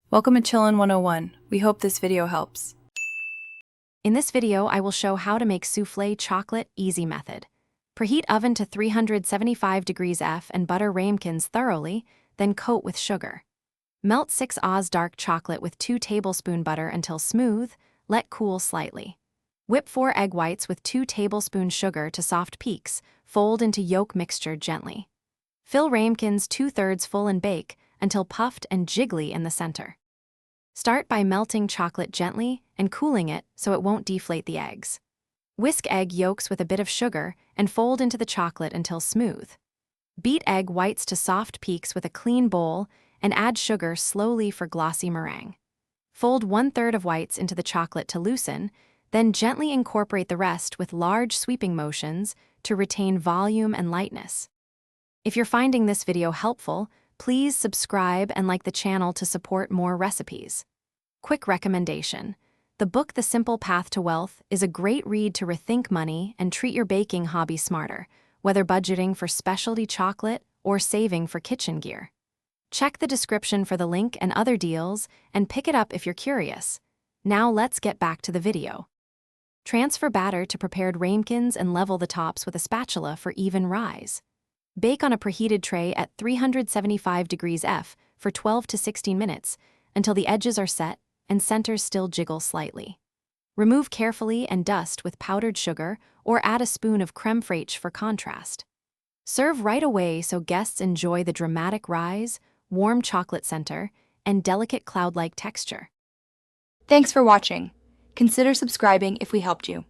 Welcome to Chillin' 101. We hope this video helps. In this video, I will show how to make souffle chocolate easy method. Preheat oven to 375 degrees F and butter ramekins thoroughly, then coat with sugar. Melt 6 Oz dark chocolate with 2 tablespoon butter until smooth, let cool slightly. Whip 4 egg whites with 2 tablespoon sugar to soft peaks, fold into yolk mixture gently. Fill ramekins 2/3 full and bake until puffed and jiggly in the center. Start by melting chocolate gently and cooling it so it won't deflate the eggs. Whisk egg yolks with a bit of sugar and fold into the chocolate until smooth. Beat egg whites to soft peaks with a clean bowl and add sugar slowly for glossy meringue. Fold 1/3 of whites into the chocolate to loosen, then gently incorporate the rest with large sweeping motions to retain volume and lightness. If you're finding this video helpful, please subscribe and like the channel to support more recipes. Quick recommendation. The book The Simple Path to Wealth is a great read to rethink money and treat your baking hobby smarter, whether budgeting for specialty chocolate or saving for kitchen gear. Check the description for the link and other deals and pick it up if you're curious. Now let's get back to the video. Transfer batter to prepared ramekins and level the tops with a spatula for even rise. Bake on a preheated tray at 375 degrees F for 12 to 16 minutes until the edges are set and centers still jiggle slightly. Remove carefully and dust with powdered sugar or add a spoon of creme fraiche for contrast. Serve right away so guests enjoy the dramatic rise, warm chocolate center, and delicate cloud-like texture. Thanks for watching. Consider subscribing if we helped you.